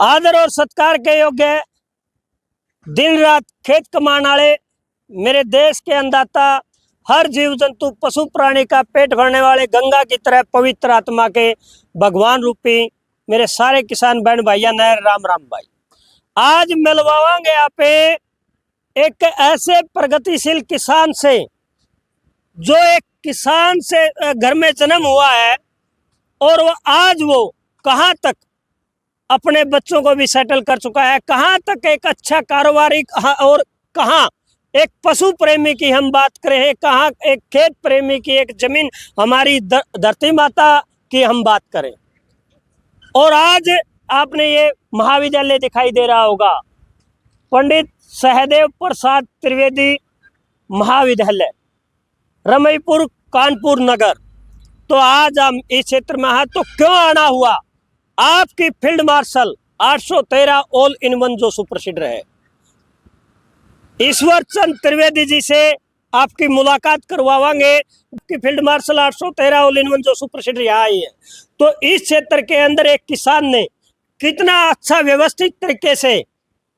आदर और सत्कार के योग्य दिन रात खेत कमाने वाले मेरे देश के अन्नदाता, हर जीव जंतु पशु प्राणी का पेट भरने वाले गंगा की तरह पवित्र आत्मा के भगवान रूपी मेरे सारे किसान बहन भाइया ने राम राम भाई। आज मिलवाएंगे आप एक ऐसे प्रगतिशील किसान से जो एक किसान से घर में जन्म हुआ है और वो कहाँ तक अपने बच्चों को भी सेटल कर चुका है, कहाँ तक एक अच्छा कारोबारी, और कहाँ एक पशु प्रेमी की हम बात करें, कहाँ एक खेत प्रेमी की, एक जमीन हमारी धरती माता की हम बात करें। और आज आपने ये महाविद्यालय दिखाई दे रहा होगा, पंडित सहदेव प्रसाद त्रिवेदी महाविद्यालय, रमईपुर कानपुर नगर। तो आज हम इस क्षेत्र में हैं, तो क्यों आना हुआ? आपकी field marshal 813 all in one जो सुप्रसिद्ध रहे, ईश्वर चंद त्रिवेदी जी से आपकी मुलाकात करवाएंगे। आपकी field marshal 813 all in one जो सुप्रसिद्ध यहाँ आई है। तो इस क्षेत्र के अंदर एक किसान ने कितना अच्छा व्यवस्थित तरीके से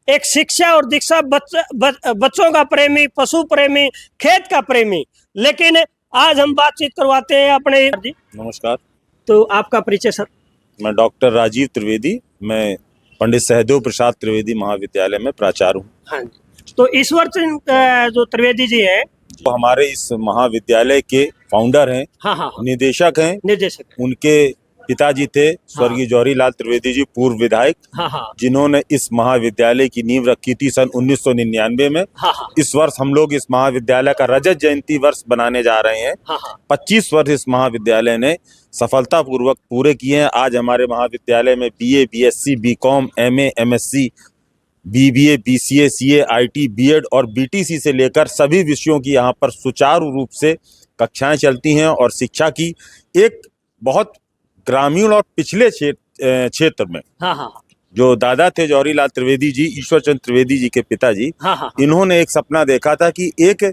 एक शिक्षा और दीक्षा, बच्चों का प्रेमी, पशु प्रेमी, खेत का प्रेमी। लेकिन आज हम बातचीत करवाते हैं अपने जी। नमस्कार। तो आपका परिचय सर? मैं डॉक्टर राजीव त्रिवेदी, मैं पंडित सहदेव प्रसाद त्रिवेदी महाविद्यालय में प्राचार्य हूँ। हाँ जी। तो ईश्वर चंद जो त्रिवेदी जी है, तो हमारे इस महाविद्यालय के फाउंडर हैं, हाँ हाँ, निदेशक हैं। निर्देशक उनके पिताजी थे स्वर्गीय जौहरी लाल त्रिवेदी जी, पूर्व विधायक, हाँ हाँ, जिन्होंने इस महाविद्यालय की नींव रखी थी सन 1999 में। हाँ हाँ, इस वर्ष हम लोग इस महाविद्यालय का रजत जयंती वर्ष बनाने जा रहे हैं। हाँ हाँ, 25 वर्ष इस महाविद्यालय ने सफलतापूर्वक पूरे किए हैं। आज हमारे महाविद्यालय में BA, BSc, BCom, MA, MSc, BBA, BCA, CA, IT, BEd और बीटीसी से लेकर सभी विषयों की यहाँ पर सुचारू रूप से कक्षाएं चलती हैं। और शिक्षा की एक बहुत ग्रामीण और पिछले क्षेत्र में, हाँ हाँ, जो दादा थे जौहरी लाल त्रिवेदी जी, ईश्वर चंद त्रिवेदी जी के पिताजी, हाँ हाँ, इन्होंने एक सपना देखा था कि एक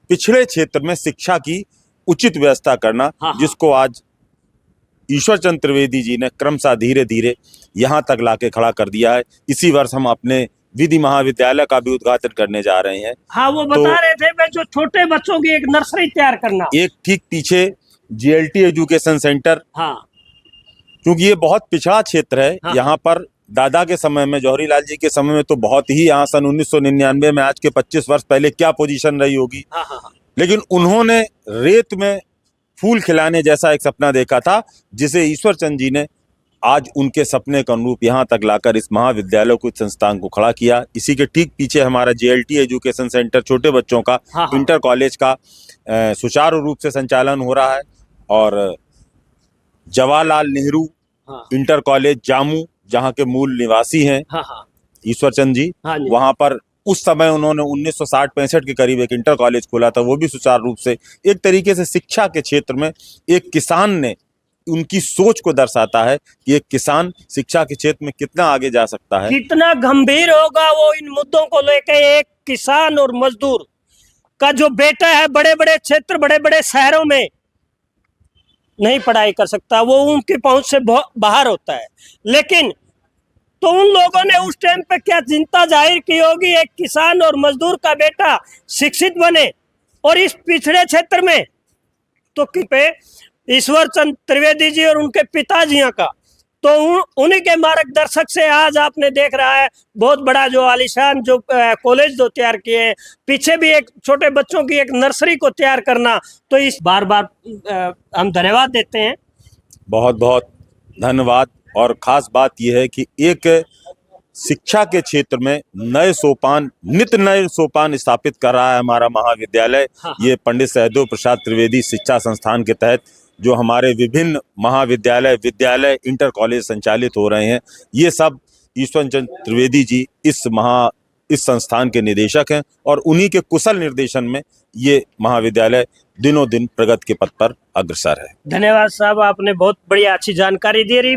पिछड़े क्षेत्र में शिक्षा की उचित व्यवस्था करना, जिसको आज ईश्वर चंद त्रिवेदी जी ने क्रमशः धीरे धीरे यहाँ तक लाके खड़ा कर दिया है। इसी वर्ष हम अपने विधि महाविद्यालय का भी उद्घाटन करने जा रहे हैं। हाँ, वो बता रहे थे मैं, जो छोटे बच्चों की एक नर्सरी तैयार करना, एक ठीक पीछे जीएलटी एजुकेशन सेंटर, हाँ, क्योंकि ये बहुत पिछड़ा क्षेत्र है। हाँ, यहाँ पर दादा के समय में, जौहरी लाल जी के समय में तो बहुत ही, यहाँ सन 1999 में, आज के 25 वर्ष पहले क्या पोजीशन रही होगी। हाँ, हाँ, लेकिन उन्होंने रेत में फूल खिलाने जैसा एक सपना देखा था, जिसे ईश्वर चंद जी ने आज उनके सपने के अनुरूप यहाँ तक लाकर इस महाविद्यालय को, इस संस्थान को खड़ा किया। इसी के ठीक पीछे हमारा जेएलटी एजुकेशन सेंटर, छोटे बच्चों का, हाँ, इंटर कॉलेज का सुचारू रूप से संचालन हो रहा है। और जवाहरलाल नेहरू हाँ, इंटर कॉलेज जामू, जहाँ के मूल निवासी हैं हाँ, हाँ, ईश्वर चंद जी, हाँ जी, वहाँ पर उस समय उन्होंने 1960-65 के करीब एक इंटर कॉलेज खोला था। वो भी सुचारू रूप से एक तरीके से शिक्षा के क्षेत्र में एक किसान ने, उनकी सोच को दर्शाता है कि एक किसान शिक्षा के क्षेत्र में कितना आगे जा सकता है, कितना गंभीर होगा वो इन मुद्दों को लेकर। एक किसान और मजदूर का जो बेटा है, बड़े बड़े क्षेत्र, बड़े बड़े शहरों में नहीं पढ़ाई कर सकता, वो उनकी पहुंच से बाहर होता है। लेकिन तो उन लोगों ने उस टाइम पे क्या चिंता जाहिर की होगी, एक किसान और मजदूर का बेटा शिक्षित बने। और इस पिछड़े क्षेत्र में तो पे ईश्वर चंद त्रिवेदी जी और उनके पिताजी का, तो उन्हीं के मार्गदर्शक से आज आपने देख रहा है बहुत बड़ा जो आलीशान जो कॉलेज जो तैयार किए हैं, पीछे भी एक छोटे बच्चों की एक नर्सरी को तैयार करना। तो इस बार बार हम धन्यवाद देते हैं। बहुत बहुत धन्यवाद। और खास बात यह है कि एक शिक्षा के क्षेत्र में नए सोपान, नित्य नए सोपान स्थापित कर रहा है हमारा महाविद्यालय। ये पंडित सहदेव प्रसाद त्रिवेदी शिक्षा संस्थान के तहत जो हमारे विभिन्न महाविद्यालय, विद्यालय, इंटर कॉलेज संचालित हो रहे हैं, ये सब ईश्वर चंद त्रिवेदी जी इस संस्थान के निदेशक हैं। और उन्हीं के कुशल निर्देशन में ये महाविद्यालय दिनों दिन प्रगति के पथ पर अग्रसर है। धन्यवाद साहब, आपने बहुत बढ़िया अच्छी जानकारी दे रही।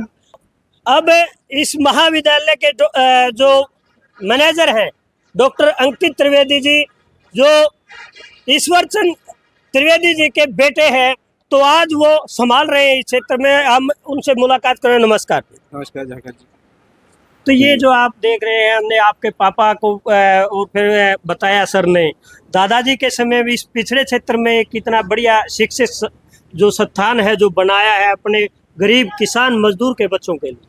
अब इस महाविद्यालय के जो मैनेजर हैं डॉक्टर अंकित त्रिवेदी जी, जो ईश्वर चंद त्रिवेदी जी के बेटे हैं, तो आज वो संभाल रहे हैं इस क्षेत्र में। हम उनसे मुलाकात करें। नमस्कार। नमस्कार झाकर जी। तो ये जो आप देख रहे हैं, हमने आपके पापा को और फिर बताया सर ने, दादाजी के समय भी इस पिछड़े क्षेत्र में कितना बढ़िया शिक्षित जो संस्थान है जो बनाया है अपने गरीब किसान मजदूर के बच्चों के लिए,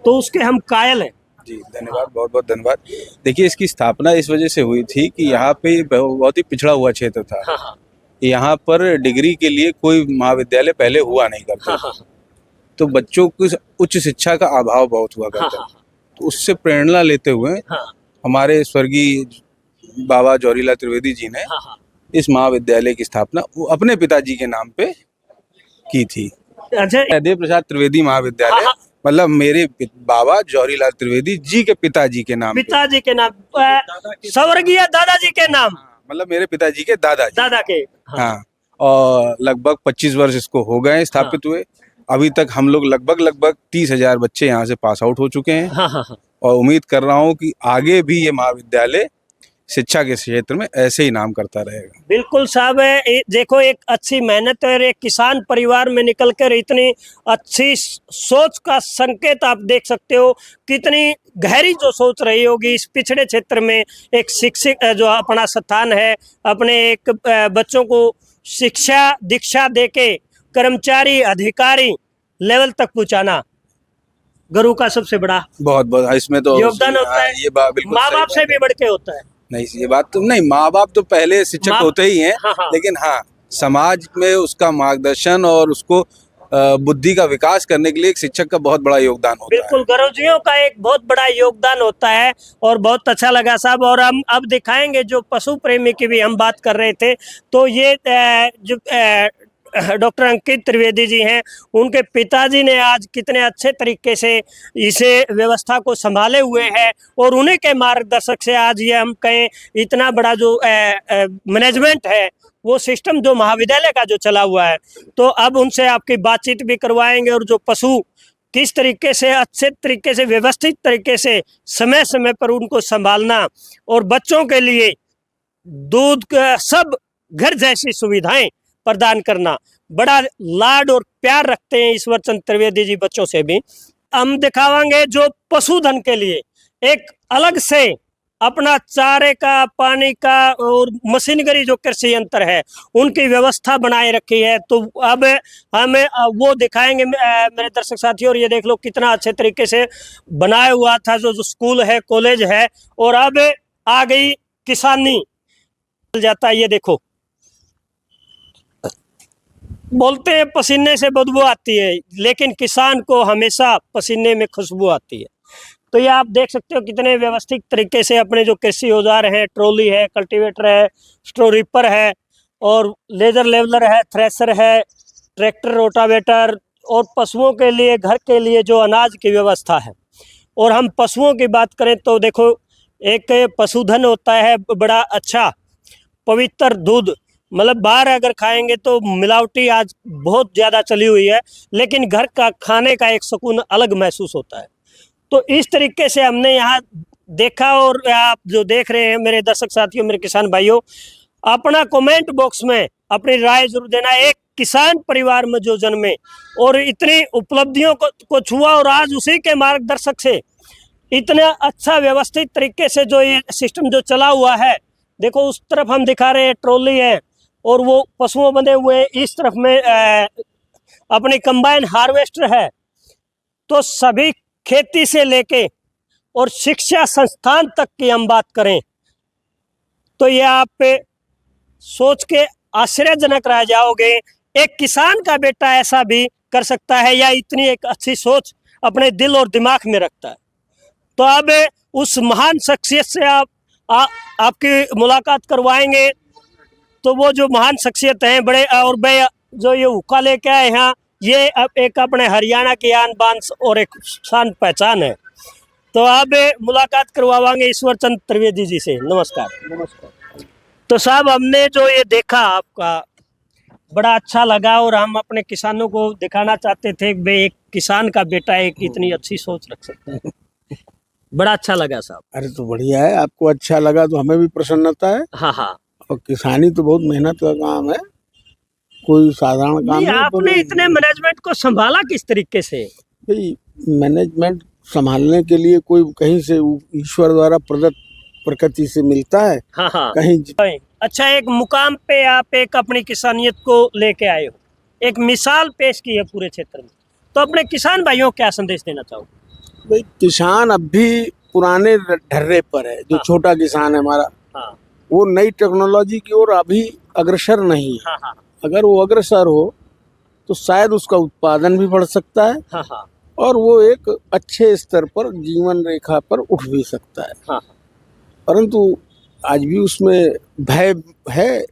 तो उसके हम कायल हैं। जी धन्यवाद, बहुत बहुत धन्यवाद। देखिए, इसकी स्थापना इस वजह से हुई थी कि यहाँ पे बहुत ही पिछड़ा हुआ क्षेत्र था। हाँ हाँ यहाँ पर डिग्री के लिए कोई महाविद्यालय पहले हुआ नहीं करता हाँ था। हाँ तो बच्चों को उच्च शिक्षा का अभाव बहुत हुआ हाँ करता हाँ था। तो उससे प्रेरणा लेते हुए हाँ हमारे स्वर्गीय बाबा जौहरीलाल त्रिवेदी जी ने हाँ हाँ। इस महाविद्यालय की स्थापना वो अपने पिताजी के नाम पे की थी। अच्छा, देव प्रसाद त्रिवेदी महाविद्यालय, हाँ। मतलब मेरे बाबा जौहरीलाल त्रिवेदी जी के पिताजी के नाम पे। पिताजी के नाम, स्वर्गीय दादाजी के नाम, मतलब मेरे पिताजी के दादाजी। दादा के। हाँ, और लगभग 25 वर्ष इसको हो गए स्थापित हुए। अभी तक हम लोग लगभग 30,000 बच्चे यहाँ से पास आउट हो चुके हैं। हाँ हाँ हाँ। और उम्मीद कर रहा हूँ कि आगे भी ये महाविद्यालय शिक्षा के क्षेत्र में ऐसे ही नाम करता रहेगा। बिल्कुल साहब, देखो एक अच्छी मेहनत और एक किसान परिवार में निकलकर इतनी अच्छी सोच का संकेत आप देख सकते हो, कितनी गहरी जो सोच रही होगी इस पिछड़े क्षेत्र में। एक शिक्षक जो अपना स्थान है, अपने एक बच्चों को शिक्षा दीक्षा देके कर्मचारी अधिकारी लेवल तक पहुंचाना गुरु का सबसे बड़ा बहुत बहुत इसमें तो योगदान होता है। ये बात बिल्कुल माँ सही बाप बात से है। भी बढ़ के होता है। नहीं, ये बात तो नहीं, माँ बाप तो पहले शिक्षक होते ही हैं। हाँ। लेकिन हाँ, समाज में उसका मार्गदर्शन और उसको बुद्धि का विकास करने के लिए एक शिक्षक का बहुत बड़ा योगदान होता है। बिल्कुल, गुरुजियों का एक बहुत बड़ा योगदान होता है। और बहुत अच्छा लगा साहब। और हम अब दिखाएंगे, जो पशु प्रेमी की भी हम बात कर रहे थे, तो ये जो डॉक्टर अंकित त्रिवेदी जी हैं, उनके पिताजी ने आज कितने अच्छे तरीके से इसे व्यवस्था को संभाले हुए हैं। और उन्हीं के मार्गदर्शक से आज ये हम कहें इतना बड़ा जो मैनेजमेंट है, वो सिस्टम जो महाविद्यालय का जो चला हुआ है। तो अब उनसे आपकी बातचीत भी करवाएंगे, और जो पशु किस तरीके से अच्छे तरीके से व्यवस्थित तरीके से समय समय पर उनको संभालना, और बच्चों के लिए दूध का सब घर जैसी सुविधाएं प्रदान करना, बड़ा लाड और प्यार रखते हैं ईश्वर चंद्र त्रिवेदी जी बच्चों से भी। हम दिखावांगे जो पशुधन के लिए एक अलग से अपना चारे का, पानी का और मशीनरी जो कृषि यंत्र है उनकी व्यवस्था बनाए रखी है। तो अब हमें वो दिखाएंगे मेरे दर्शक साथियों। और ये देख लो कितना अच्छे तरीके से बनाया हुआ था जो स्कूल है, कॉलेज है। और अब आ गई किसानी जाता है। ये देखो, बोलते हैं पसीने से बदबू आती है, लेकिन किसान को हमेशा पसीने में खुशबू आती है। तो ये आप देख सकते हो कितने व्यवस्थित तरीके से अपने जो कृषि औजार हैं, ट्रॉली है, कल्टीवेटर है, स्ट्रो रीपर है, और लेजर लेवलर है, थ्रेशर है, ट्रैक्टर, रोटावेटर, और पशुओं के लिए घर के लिए जो अनाज की व्यवस्था है। और हम पशुओं की बात करें तो देखो, एक पशुधन होता है बड़ा अच्छा पवित्र दूध, मतलब बाहर अगर खाएंगे तो मिलावटी आज बहुत ज़्यादा चली हुई है, लेकिन घर का खाने का एक सुकून अलग महसूस होता है। तो इस तरीके से हमने यहाँ देखा। और आप जो देख रहे हैं मेरे दर्शक साथियों, मेरे किसान भाइयों, अपना कमेंट बॉक्स में अपनी राय जरूर देना। एक किसान परिवार में जो जन्मे और इतनी उपलब्धियों को छुआ, और आज उसी के मार्गदर्शक से इतना अच्छा व्यवस्थित तरीके से जो ये सिस्टम जो चला हुआ है। देखो उस तरफ हम दिखा रहे हैं ट्रॉली है, और वो पशुओं बंधे हुए, इस तरफ में अपनी कंबाइन हार्वेस्टर है। तो सभी खेती से लेके और शिक्षा संस्थान तक की हम बात करें तो ये आप पे सोच के आश्चर्यजनक रह जाओगे। एक किसान का बेटा ऐसा भी कर सकता है, या इतनी एक अच्छी सोच अपने दिल और दिमाग में रखता है। तो अब उस महान शख्सियत से आपकी मुलाकात करवाएंगे। तो वो जो महान शख्सियत हैं, बड़े और बड़े जो ये हुक्का लेके आए हैं, ये अब एक अपने हरियाणा की आन बान और एक शान पहचान है। तो अब मुलाकात करवाएंगे ईश्वर चंद्र त्रिवेदी जी से। नमस्कार। तो साहब, हमने जो ये देखा आपका बड़ा अच्छा लगा, और हम अपने किसानों को दिखाना चाहते थे कि भाई एक किसान का बेटा एक इतनी अच्छी सोच रख सकता है। बड़ा अच्छा लगा साहब। अरे तो बढ़िया है, आपको अच्छा लगा तो हमें भी प्रसन्नता है। हाँ हाँ। और किसानी तो बहुत मेहनत का काम है, कोई साधारण काम नहीं। आपने इतने मैनेजमेंट को संभाला किस तरीके से? मैनेजमेंट संभालने के लिए कोई कहीं से ईश्वर द्वारा प्रदत्त प्रकृति से मिलता है, हाँ हाँ। कहीं अच्छा, एक मुकाम पे आप एक अपनी किसानियत को लेके आए हो, एक मिसाल पेश की है पूरे क्षेत्र में, तो अपने किसान भाइयों को क्या संदेश देना चाहोगे? भाई किसान अब भी पुराने ढर्रे पर है। जो हाँ। छोटा किसान है हमारा, हाँ वो नई टेक्नोलॉजी की ओर अभी अग्रसर नहीं है। हाँ हाँ अगर वो अग्रसर हो तो शायद उसका उत्पादन भी बढ़ सकता है हाँ हाँ और वो एक अच्छे स्तर पर जीवन रेखा पर उठ भी सकता है। हाँ। परंतु आज भी उसमें भय है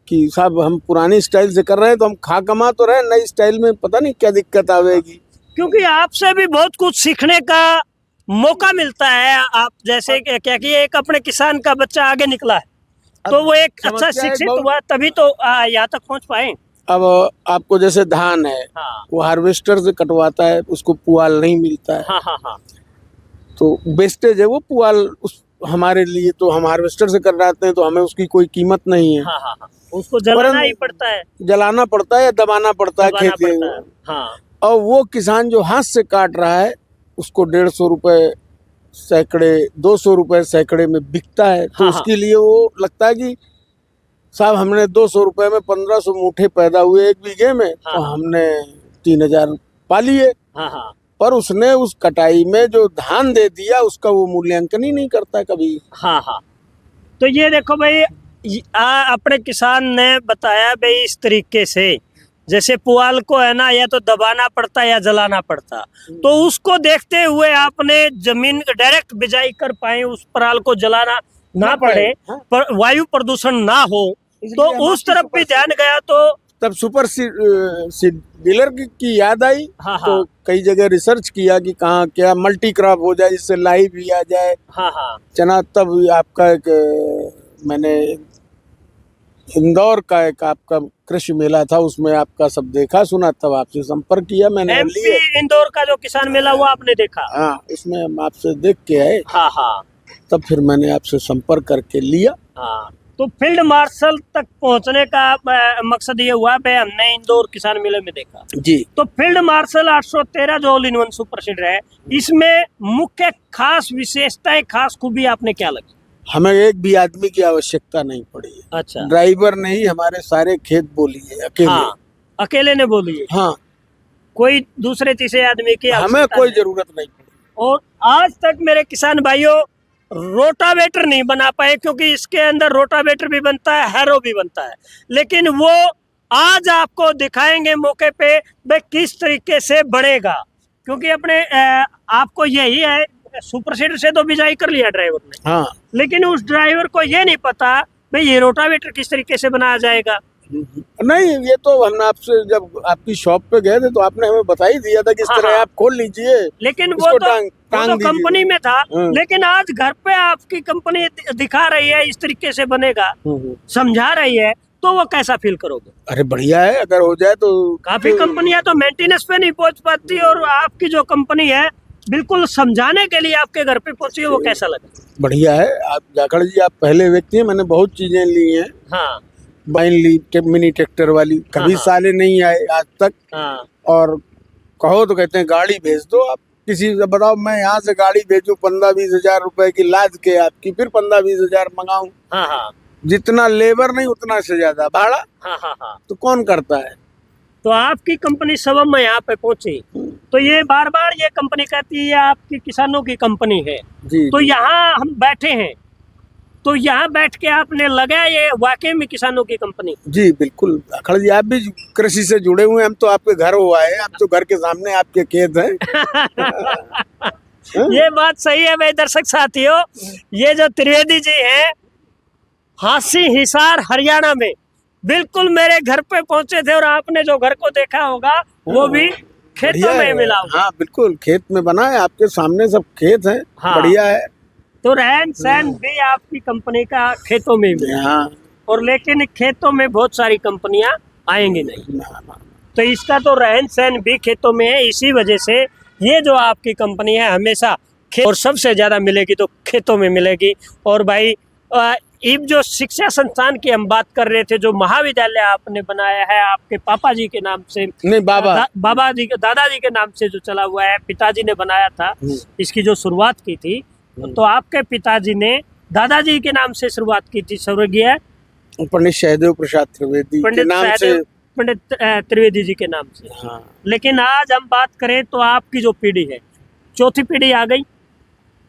कि साहब हम पुरानी स्टाइल से कर रहे हैं तो हम खा कमा तो रहे, नई स्टाइल में पता नहीं क्या दिक्कत आवेगी। क्योंकि आपसे भी बहुत कुछ सीखने का मौका मिलता है। आप जैसे क्या कि एक अपने किसान का बच्चा आगे निकला है, तो वो एक अच्छा समस्या है शिक्षित बहुत। हुआ, तभी तो यहाँ तक पहुँच पाए। अब आपको जैसे धान है, हाँ वो हार्वेस्टर से कटवाता है, उसको पुआल नहीं मिलता है, हाँ हाँ हाँ तो वेस्टेज है वो पुआल। उस हमारे लिए तो हम हार्वेस्टर से कर रहे हैं तो हमें उसकी कोई कीमत नहीं है। हाँ हाँ हाँ। उसको जलाना ही पड़ता है, जलाना पड़ता है या दबाना पड़ता है दबाना खेत पड़ता है। में। हाँ और वो किसान जो हाथ से काट रहा है उसको 150 रुपए सैकड़े, 200 रुपए सैकड़े में बिकता है, तो हाँ, उसके लिए वो लगता है कि साहब हमने 200 रुपए में 1500 मूठे पैदा हुए एक बीघे में, हाँ, तो हाँ। हमने 3000 पा लिए। हाँ हाँ पर उसने उस कटाई में जो धान दे दिया उसका वो मूल्यांकन ही नहीं करता कभी। हाँ हाँ। तो ये देखो भाई, अपने किसान ने बताया भाई इस तरीके से, जैसे पुआल को है ना या तो दबाना पड़ता या जलाना पड़ता, तो उसको देखते हुए आपने जमीन डायरेक्ट बिजाई कर पाए, उस पराल को जलाना ना पड़े, हाँ। पर वायु प्रदूषण ना हो, तो उस तरफ भी ध्यान गया। तो तब सुपर डीलर की याद आई। हाँ हाँ तो कई जगह रिसर्च किया कि कहाँ क्या मल्टी क्रॉप हो जाए, जिससे लाई भी आ जाए हाँ हाँ चना। तब आपका एक मैंने इंदौर का एक आपका कृषि मेला था, उसमें आपका सब देखा सुना, तब आपसे संपर्क किया मैंने। एमपी इंदौर का जो किसान मेला हुआ आपने देखा? हाँ, उसमें हम आपसे देख के आए, हाँ हाँ तब फिर मैंने आपसे संपर्क करके लिया। हाँ। तो फील्ड मार्शल तक पहुंचने का मकसद ये हुआ भाई, हमने इंदौर किसान मेले में देखा जी। तो फील्ड मार्शल 813 जो all in one super seeder है, इसमें मुख्य खास विशेषताएं, खास खूबी आपने क्या लगी? हमें एक भी आदमी की आवश्यकता नहीं पड़ी है। अच्छा। ड्राइवर ने ही हमारे सारे खेत बोली है अकेले। हाँ, अकेले ने बोली है, हाँ, कोई दूसरे तीसरे आदमी की हमें आवश्यकता कोई नहीं। जरूरत नहीं पड़ी। और आज तक मेरे किसान भाइयों रोटावेटर नहीं बना पाए, क्योंकि इसके अंदर रोटावेटर भी बनता है, हैरो भी बनता है, लेकिन वो आज आपको दिखाएंगे मौके पे भाई किस तरीके से बढ़ेगा। क्योंकि अपने आपको यही है, सुपर सीडर से तो बिजाई कर लिया ड्राइवर ने, हाँ, लेकिन उस ड्राइवर को ये नहीं पता भाई ये रोटावेटर किस तरीके से बनाया जाएगा। नहीं, ये तो हमने आपसे जब आपकी शॉप पे गए थे तो आपने हमें बता ही दिया था कि इस हाँ, तरह हाँ। आप खोल लीजिए, लेकिन इसको वो तो टांग दीजिए। कंपनी में था, हाँ। लेकिन आज घर पे आपकी कंपनी दिखा रही है इस तरीके से बनेगा, समझा रही है, तो वो कैसा फील करोगे? अरे बढ़िया है, अगर हो जाए तो। काफी कंपनियां तो मेंटेनेंस पे नहीं पहुंच पाती, और आपकी जो कंपनी है बिल्कुल समझाने के लिए आपके घर पे पहुंची है, वो कैसा लगा? बढ़िया है। आप जाखड़ जी, आप पहले व्यक्ति हैं, मैंने बहुत चीजें ली हैं। हाँ बाइन ली, मिनी ट्रैक्टर वाली, कभी हाँ। साले नहीं आए आज तक। हाँ और कहो तो कहते हैं गाड़ी भेज दो आप किसी से, बताओ मैं यहाँ से गाड़ी भेजूं 15-20 हजार रुपए की लाद के आपकी, फिर 15-20 हजार मंगाऊं, हाँ हाँ जितना लेबर नहीं उतना से ज्यादा भाड़ा, हाँ हाँ हाँ। तो कौन करता है? तो आपकी कंपनी सबब में यहाँ पे पहुंची, तो ये बार बार ये कंपनी कहती है आपकी किसानों की कंपनी है। जी। तो यहाँ हम बैठे हैं, तो यहाँ बैठ के आपने लगा ये वाकई में किसानों की कंपनी? जी बिल्कुल। अखड़ जी, आप भी कृषि से जुड़े हुए हैं, हम तो आपके घर हुआ है, आप तो घर के सामने आपके खेत हैं। ये बात सही है भाई। दर्शक साथियों, ये जो त्रिवेदी जी हैं, हांसी हिसार हरियाणा में, बिल्कुल मेरे घर पे पहुंचे थे, और आपने जो घर को देखा होगा वो भी खेतों बढ़िया में है। मिला होगा। हाँ बिल्कुल, खेत में बना है, आपके सामने सब खेत हैं। हाँ। बढ़िया है। तो रहन सहन भी आपकी कंपनी का खेतों में ही मिला, हाँ। और लेकिन खेतों में बहुत सारी कंपनियां आएंगी नहीं, ना। तो इसका तो रहन सहन भी खेतों में है। इसी वजह से ये जो आपकी कंपनी है हमेशा खेत, और सबसे ज्यादा मिलेगी तो खेतों में मिलेगी। और भाई इब जो शिक्षा संस्थान की हम बात कर रहे थे, जो महाविद्यालय आपने बनाया है आपके पापा जी के नाम से, नहीं बाबा दादाजी के नाम से जो चला हुआ है, पिताजी ने बनाया था, इसकी जो शुरुआत की थी, तो आपके पिताजी ने दादाजी के नाम से शुरुआत की थी, स्वर्गीय पंडित सहदेव प्रसाद त्रिवेदी के नाम से, पंडित त्रिवेदी जी के नाम से। हाँ। लेकिन आज हम बात करें तो आपकी जो पीढ़ी है, चौथी पीढ़ी आ गई,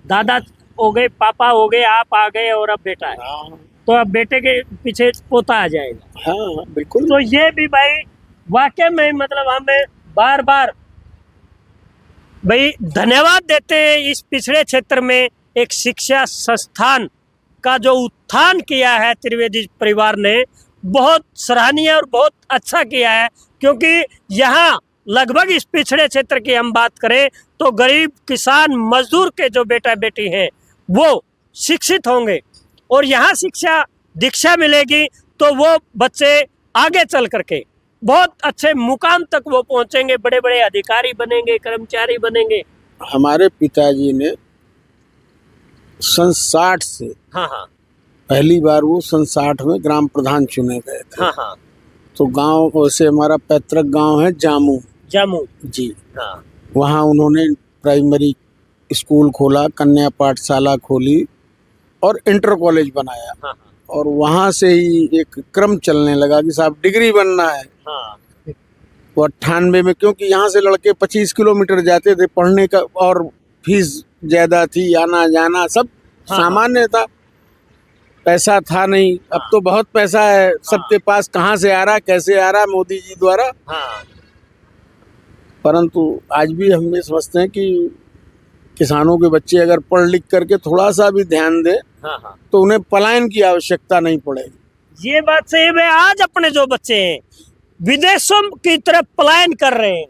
दादा हो गए, पापा हो गए, आप आ गए और अब बेटा है। हाँ। तो अब बेटे के पीछे पोता आ जाएगा। हाँ बिल्कुल। तो ये भी भाई वाकई में मतलब हमें बार बार भाई धन्यवाद देते हैं, इस पिछड़े क्षेत्र में एक शिक्षा संस्थान का जो उत्थान किया है त्रिवेदी परिवार ने, बहुत सराहनीय और बहुत अच्छा किया है। क्योंकि यहाँ लगभग इस पिछड़े क्षेत्र की हम बात करें तो गरीब किसान मजदूर के जो बेटा बेटी हैं वो शिक्षित होंगे, और यहाँ शिक्षा दीक्षा मिलेगी तो वो बच्चे आगे चल करके बहुत अच्छे मुकाम तक वो पहुंचेंगे, बड़े बड़े अधिकारी बनेंगे, कर्मचारी बनेंगे। हमारे पिताजी ने सन 60 से, हाँ हाँ पहली बार वो सन 60 में ग्राम प्रधान चुने गए थे। हाँ हाँ। तो गांव, वैसे हमारा पैतृक गांव है जामू जी। हाँ वहाँ उन्होंने प्राइमरी स्कूल खोला, कन्या पाठशाला खोली और इंटर कॉलेज बनाया। हाँ और वहाँ से ही एक क्रम चलने लगा कि साहब डिग्री बनना है। हाँ। वो 98 में, क्योंकि यहाँ से लड़के 25 किलोमीटर जाते थे पढ़ने का, और फीस ज़्यादा थी, आना जाना सब सामान्य था, पैसा था नहीं। अब तो बहुत पैसा है सबके पास, कहाँ से आ रहा, कैसे आ रहा, मोदी जी द्वारा। हाँ। परंतु आज भी हम ये समझते हैं कि किसानों के बच्चे अगर पढ़ लिख करके थोड़ा सा भी ध्यान दें हाँ। तो उन्हें पलायन की आवश्यकता नहीं पड़ेगी। ये बात सही है। आज अपने जो बच्चे हैं विदेशों की तरफ पलायन कर रहे हैं।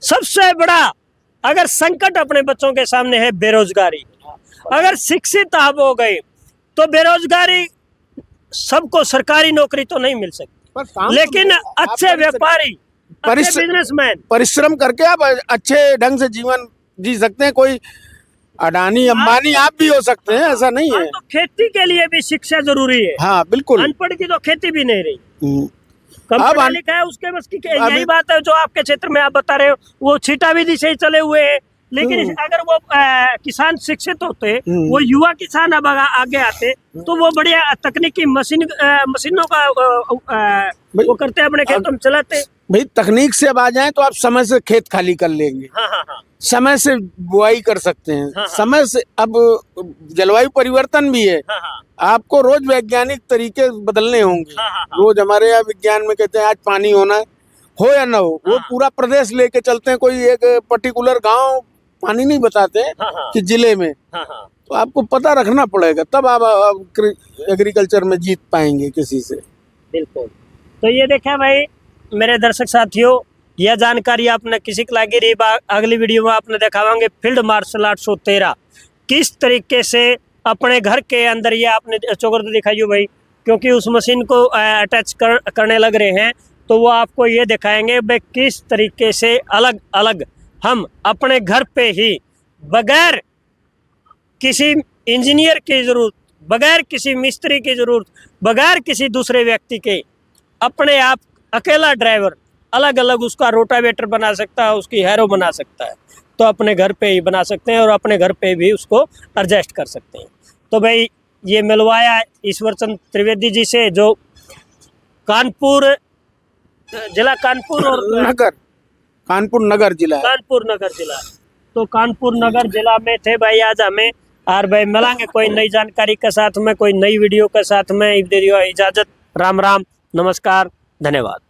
सबसे बड़ा अगर संकट अपने बच्चों के सामने है बेरोजगारी। अगर शिक्षित आप हो गए तो बेरोजगारी, सबको सरकारी नौकरी तो नहीं मिल सकती, लेकिन अच्छे व्यापारी, अच्छे बिजनेसमैन परिश्रम करके आप अच्छे ढंग से जीवन जी सकते हैं। कोई अडानी अंबानी आप भी हो सकते हैं, ऐसा नहीं है। तो खेती के लिए भी शिक्षा जरूरी है। हाँ बिल्कुल। अनपढ़ की तो खेती भी नहीं रही, कम पढ़ा लिखा है उसके बस की यही बात है। जो आपके क्षेत्र में आप बता रहे हो वो छीटा विधि से ही चले हुए हैं, लेकिन अगर वो किसान शिक्षित होते, वो युवा किसान अब आगे आते तो वो बढ़िया तकनीकी मशीनों का वो करते, अपने खेतों में चलाते। भाई तकनीक से अब आ जाएं तो आप समय से खेत खाली कर लेंगे। हाँ। समय से बुआई कर सकते हैं। हाँ। समय से, अब जलवायु परिवर्तन भी है। हाँ। आपको रोज वैज्ञानिक तरीके बदलने होंगे। हाँ। रोज हमारे यहाँ विज्ञान में कहते हैं आज पानी होना है, हो या ना हो। वो पूरा प्रदेश लेके चलते हैं, कोई एक पर्टिकुलर गांव पानी नहीं बताते कि जिले में। तो आपको पता रखना पड़ेगा, तब आप एग्रीकल्चर में जीत पाएंगे किसी से। बिल्कुल। तो ये देखा भाई मेरे दर्शक साथियों, यह जानकारी आपने किसी को लगी रही, अगली वीडियो में आपने दिखावांगे फील्ड मार्शल आर्ट 813 किस तरीके से अपने घर के अंदर, ये आपने चौकड़ दिखाइयो भाई, क्योंकि उस मशीन को अटैच करने लग रहे हैं, तो वो आपको ये दिखाएंगे भाई किस तरीके से अलग अलग हम अपने घर पे ही बगैर किसी इंजीनियर की जरूरत, बगैर किसी मिस्त्री की जरूरत, बगैर किसी दूसरे व्यक्ति के, अपने आप अकेला ड्राइवर अलग अलग उसका रोटावेटर बना सकता है, उसकी हैरो बना सकता है। तो अपने घर पे ही बना सकते हैं और अपने घर पे भी उसको एडजस्ट कर सकते हैं। तो भाई ये मिलवाया ईश्वर चंद त्रिवेदी जी से, जो कानपुर जिला, कानपुर और कानपुर नगर जिला, कानपुर नगर जिला। तो कानपुर नगर जिला में थे भाई आज हमें। और भाई मिलांगे कोई नई जानकारी के साथ में, कोई नई वीडियो के साथ में। दे दियो इजाजत, राम राम, नमस्कार, धन्यवाद।